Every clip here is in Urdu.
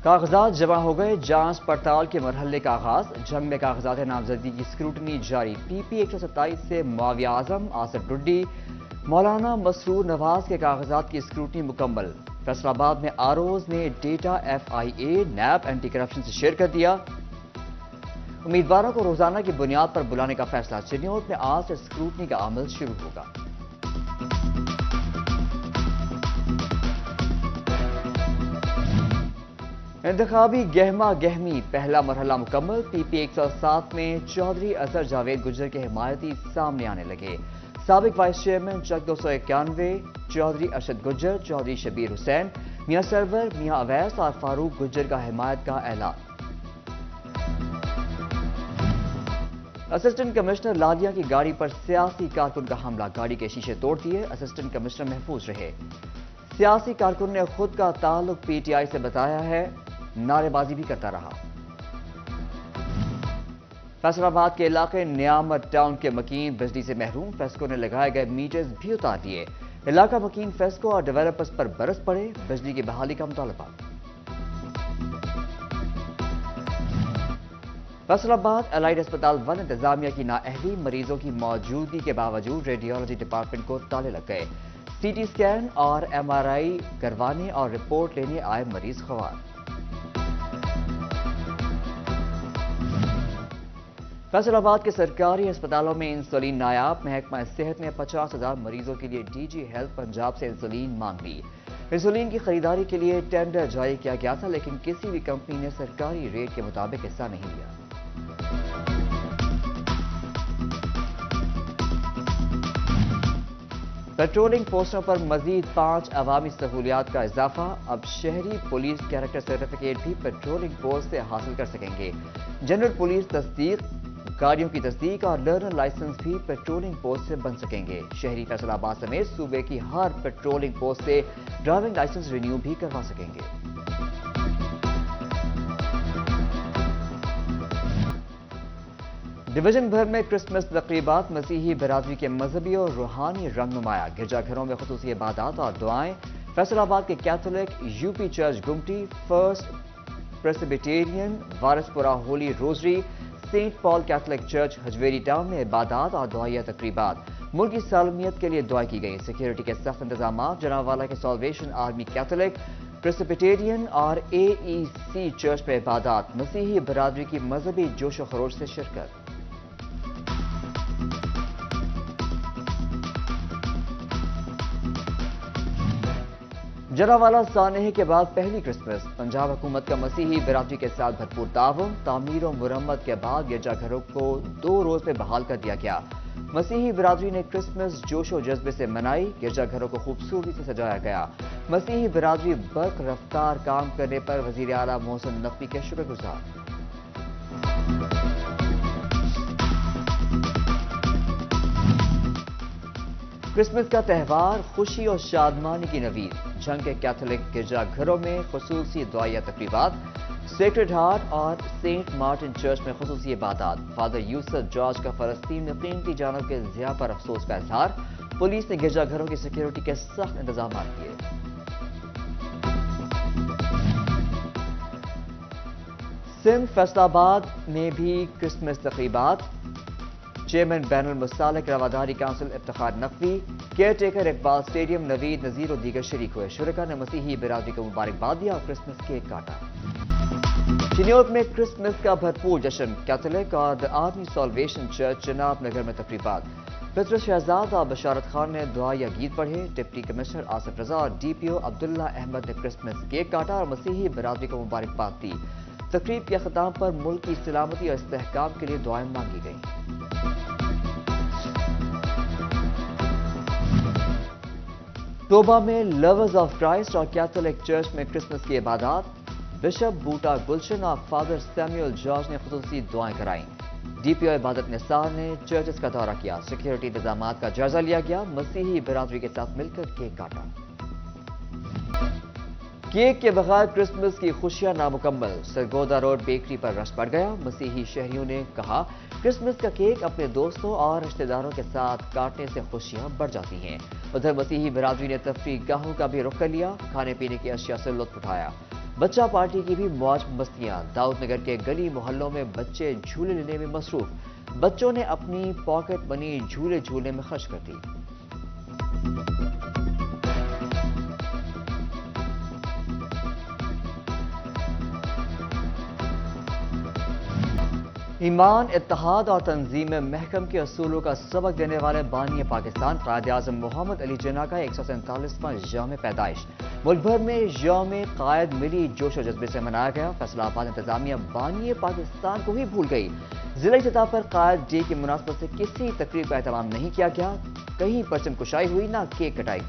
کاغذات جمع ہو گئے، جانچ پڑتال کے مرحلے کا آغاز، جنگ میں کاغذات نامزدگی کی اسکروٹنی جاری، پی پی 127 سے معاویہ اعظم، آصف ڈڈی، مولانا مسرور نواز کے کاغذات کی اسکروٹنی مکمل۔ فیصل آباد میں آروز نے ڈیٹا ایف آئی اے، نیب، اینٹی کرپشن سے شیئر کر دیا۔ امیدواروں کو روزانہ کی بنیاد پر بلانے کا فیصلہ، چنیوٹ میں آج سے اسکروٹنی کا عمل شروع ہوگا۔ انتخابی گہما گہمی، پہلا مرحلہ مکمل، پی پی 107 میں چودھری اظہر جاوید گجر کے حمایتی سامنے آنے لگے۔ سابق وائس چیئرمین چک 291، چودھری ارشد گجر، چودھری شبیر حسین، میاں سرور، میاں اویس اور فاروق گجر کا حمایت کا اعلان۔ اسسٹنٹ کمشنر لالیہ کی گاڑی پر سیاسی کارکن کا حملہ، گاڑی کے شیشے توڑ دیے، اسسٹنٹ کمشنر محفوظ رہے۔ سیاسی کارکن نے خود کا تعلق پی ٹی آئی سے بتایا ہے، نعرے بازی بھی کرتا رہا۔ فیصل آباد کے علاقے نیامت ٹاؤن کے مکین بجلی سے محروم، فیسکو نے لگائے گئے میٹرز بھی اتار دیے۔ علاقہ مکین فیسکو اور ڈیولپرز پر برس پڑے، بجلی کی بحالی کا مطالبہ۔ فیصل آباد الائڈ اسپتال 1 انتظامیہ کی نااہلی، مریضوں کی موجودگی کے باوجود ریڈیولوجی ڈپارٹمنٹ کو تالے لگ گئے۔ سی ٹی اسکین اور ایم آر آئی کروانے اور رپورٹ لینے آئے مریض خوار۔ فیصل آباد کے سرکاری اسپتالوں میں انسولین نایاب، محکمہ صحت نے 50,000 مریضوں کے لیے ڈی جی ہیلتھ پنجاب سے انسولین مانگ لی۔ انسولین کی خریداری کے لیے ٹینڈر جاری کیا گیا تھا، لیکن کسی بھی کمپنی نے سرکاری ریٹ کے مطابق حصہ نہیں لیا۔ پیٹرولنگ پوسٹوں پر مزید 5 عوامی سہولیات کا اضافہ، اب شہری پولیس کیریکٹر سرٹیفکیٹ بھی پیٹرولنگ پوسٹ سے حاصل کر سکیں گے۔ جنرل پولیس تصدیق، گاڑیوں کی تصدیق اور لرنر لائسنس بھی پیٹرولنگ پوسٹ سے بن سکیں گے۔ شہری فیصل آباد سمیت صوبے کی ہر پیٹرولنگ پوسٹ سے ڈرائیونگ لائسنس رینیو بھی کروا سکیں گے۔ ڈویژن بھر میں کرسمس تقریبات، مسیحی برادری کے مذہبی اور روحانی رنگ نمایاں، گرجا گھروں میں خصوصی عبادات اور دعائیں۔ فیصل آباد کے Catholic, U P church Gumti, first Presbyterian, Warispura holy rosary, saint Paul Catholic church Hajveri town میں عبادات اور دعائیہ تقریبات۔ ملک کی سالمیت کے لیے دعا کی گئی، سیکیورٹی کے سخت انتظامات۔ جنابوالا کے سالویشن آرمی کیتھولک، پریسبیٹیرین اور اے ای سی چرچ میں عبادات، مسیحی برادری کی مذہبی جوش و خروش سے شرکت۔ جنابوالا سانحے کے بعد پہلی کرسمس، پنجاب حکومت کا مسیحی برادری کے ساتھ بھرپور تعاون۔ تعمیر و مرمت کے بعد گرجا گھروں کو 2 روز میں بحال کر دیا گیا۔ مسیحی برادری نے کرسمس جوش و جذبے سے منائی، گرجا گھروں کو خوبصورتی سے سجایا گیا۔ مسیحی برادری برق رفتار کام کرنے پر وزیر اعلیٰ محسن نقوی کے شکر گزار۔ کرسمس کا تہوار، خوشی اور شادمانی کی نوید، جنگ کے کیتھولک گرجا گھروں میں خصوصی دعائیہ تقریبات، سیکرڈ ہارٹ اور سینٹ مارٹن چرچ میں خصوصی عبادات۔ فادر یوسف جارج کا فلسطین میں قیمتی جانوں کے ضیاع پر افسوس کا اظہار، پولیس نے گرجا گھروں کی سیکیورٹی کے سخت انتظامات کیے۔ سندھ فیصل آباد میں بھی کرسمس تقریبات، چیئرمین بین المسالک رواداری council Iftikhar Naqvi, caretaker Iqbal stadium Naveed Nazir اور دیگر شریک ہوئے۔ شرکاء نے مسیحی برادری کو مبارکباد دیا اور کرسمس کیک کاٹا۔ چنیوٹ میں کرسمس کا بھرپور جشن، کیتھولک اور دی آرمی سالویشن چرچ جناب نگر میں تقریبات۔ فطرت شہزاد اور بشارت خان نے دعائیہ گیت پڑھے، ڈپٹی کمشنر آصف رضا اور ڈی پی او عبداللہ احمد نے کرسمس کیک کاٹا اور مسیحی برادری کو مبارکباد دی۔ تقریب کے اختتام پر ملک کی سلامتی اور استحکام کے لیے دعائیں مانگی گئیں۔ توبہ میں لورز آف کرائسٹ اور کیتھولک چرچ میں کرسمس کی عبادات، بشپ بوٹا گلشن اور فادر سیمیول جارج نے خصوصی دعائیں کرائیں۔ ڈی پی او عبادت نثار نے چرچز کا دورہ کیا، سیکیورٹی انتظامات کا جائزہ لیا گیا، مسیحی برادری کے ساتھ مل کر کیک کاٹا۔ کیک کے بغیر کرسمس کی خوشیاں نامکمل، سرگودا روڈ بیکری پر رش پڑ گیا، مسیحی شہریوں نے کہا کرسمس کا کیک اپنے دوستوں اور رشتہ داروں کے ساتھ کاٹنے سے خوشیاں بڑھ جاتی ہیں۔ ادھر مسیحی برادری نے تفریح گاہوں کا بھی رخ کر لیا، کھانے پینے کی اشیاء سے لطف اٹھایا۔ بچہ پارٹی کی بھی موج مستیاں، داؤد نگر کے گلی محلوں میں بچے جھولے لینے میں مصروف، بچوں نے اپنی پاکٹ منی جھولے جھولنے میں خرچ کر دی۔ ایمان، اتحاد اور تنظیم میں محکم کے اصولوں کا سبق دینے والے بانی پاکستان قائد اعظم محمد علی جناح کا 147واں یوم پیدائش ملک بھر میں یوم قائد ملی جوش و جذبے سے منایا گیا۔ فیصلہ آباد انتظامیہ بانی پاکستان کو ہی بھول گئی، ضلعی سطح پر قائد ڈے کی مناسبت سے کسی تقریب کا اہتمام نہیں کیا گیا، کہیں پرچم کشائی ہوئی نہ کیک کٹائی۔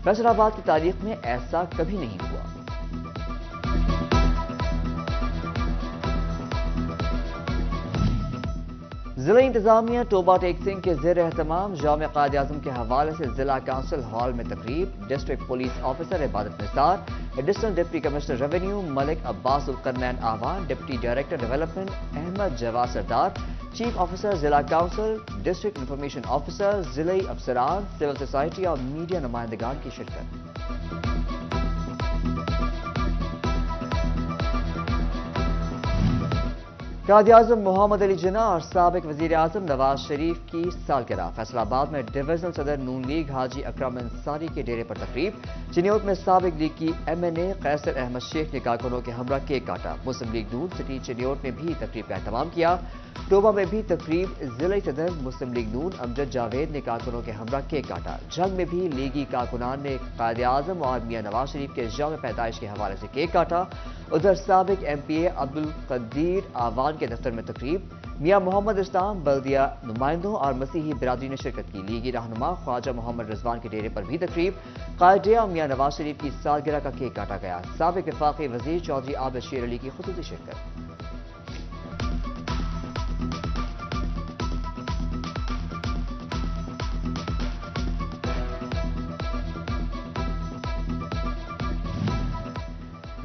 فیصلہ آباد کی تاریخ میں ایسا کبھی نہیں ہوا۔ ضلعی انتظامیہ ٹوبہ ٹیک سنگھ کے زیر اہتمام یوم قائد اعظم کے حوالے سے ضلع کونسل ہال میں تقریب، ڈسٹرکٹ پولیس آفیسر عبادت نثار، ایڈیشنل ڈپٹی کمشنر ریونیو ملک عباس القرنین آوان، ڈپٹی ڈائریکٹر ڈیولپمنٹ احمد جواد سردار، چیف آفیسر ضلع کونسل، ڈسٹرکٹ انفارمیشن آفیسر، ضلعی افسران، سول سوسائٹی اور میڈیا نمائندگان کی شرکت۔ قائد اعظم محمد علی جناح اور سابق وزیر اعظم نواز شریف کی سالگرہ، فیصلہ آباد میں ڈویژنل صدر نون لیگ حاجی اکرم انصاری کے ڈیرے پر تقریب، چنیوٹ میں سابق لیگ کی MNA قیصر احمد شیخ نے کارکنوں کے ہمراہ کیک کاٹا، مسلم لیگ نون سٹی چنیوٹ نے بھی تقریب کا اہتمام کیا، ٹوبہ میں بھی تقریب، ضلعی صدر مسلم لیگ نون امجد جاوید نے کارکنوں کے ہمراہ کیک کاٹا، جھنگ میں بھی لیگی کارکنان نے قائد اعظم اور میاں نواز شریف کے یوم پیدائش کے حوالے سے کیک کاٹا۔ ادھر سابق MPA عبدالقدیر آوان کے دفتر میں تقریب، میاں محمد اسلام، بلدیہ نمائندوں اور مسیحی برادری نے شرکت کی، لیگی رہنما خواجہ محمد رضوان کے ڈیرے پر بھی تقریب، قائد ڈے اور میاں نواز شریف کی سالگرہ کا کیک کاٹا گیا، سابق وفاقی وزیر چودھری عابد شیر علی کی خصوصی شرکت۔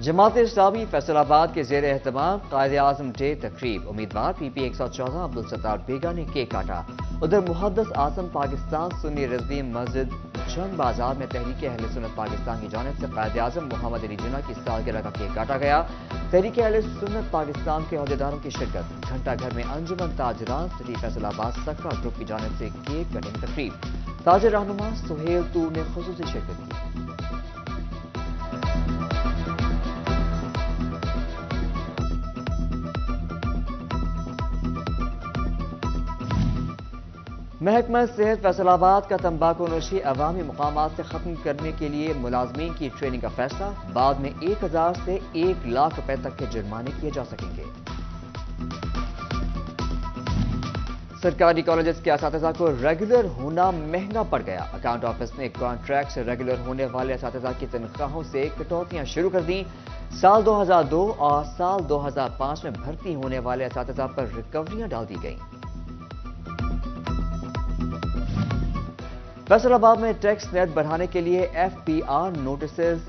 جماعت اسلامی فیصل آباد کے زیر اہتمام قائد اعظم ڈے تقریب، امیدوار PP 114 عبدالستار بیگا نے کیک کاٹا۔ ادھر محدث اعظم پاکستان سنی رضوی مسجد جنگ بازار میں تحریک اہل سنت پاکستان کی جانب سے قائد اعظم محمد علی جناح کی سالگرہ کا کیک کاٹا گیا، تحریک اہل سنت پاکستان کے عہدیداروں کی شرکت، گھنٹہ گھر میں انجمن تاجران سٹی فیصل آباد سکا گروپ کی جانب سے کیک کٹنگ تقریب، تاجر رہنما سہیل طور نے خصوصی شرکت کی۔ محکمہ صحت فیصل آباد کا تمباکو نوشی عوامی مقامات سے ختم کرنے کے لیے ملازمین کی ٹریننگ کا فیصلہ، بعد میں 1000 سے 1 لاکھ روپے تک کے جرمانے کیے جا سکیں گے۔ سرکاری کالجز کے اساتذہ کو ریگولر ہونا مہنگا پڑ گیا، اکاؤنٹ آفس نے کانٹریکٹ سے ریگولر ہونے والے اساتذہ کی تنخواہوں سے کٹوتیاں شروع کر دیں، سال 2002 اور سال 2005 میں بھرتی ہونے والے اساتذہ پر ریکوریاں ڈال دی گئیں۔ فیصل آباد میں ٹیکس نیٹ بڑھانے کے لیے FPR نوٹسز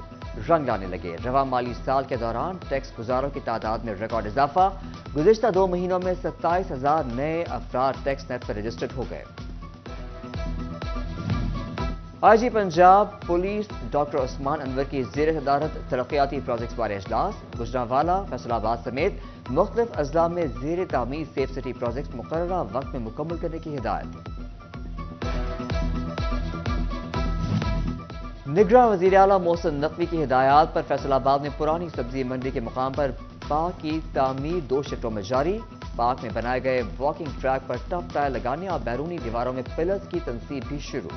رنگ لانے لگے، رواں مالی سال کے دوران ٹیکس گزاروں کی تعداد میں ریکارڈ اضافہ، گزشتہ 2 مہینوں میں 27,000 نئے افراد ٹیکس نیٹ پر رجسٹرڈ ہو گئے۔ IG پنجاب پولیس ڈاکٹر عثمان انور کی زیر صدارت ترقیاتی پروجیکٹس بارے اجلاس، گجرانوالہ، فیصل آباد سمیت مختلف اضلاع میں زیر تعمیر سیف سٹی پروجیکٹس مقررہ وقت میں مکمل کرنے کی ہدایت۔ نگراں وزیر اعلیٰ محسن نقوی کی ہدایات پر فیصل آباد میں پرانی سبزی منڈی کے مقام پر پارک کی تعمیر 2 شفٹوں میں جاری، پارک میں بنائے گئے واکنگ ٹریک پر ٹف ٹائر لگانے اور بیرونی دیواروں میں پلرز کی تنصیب بھی شروع۔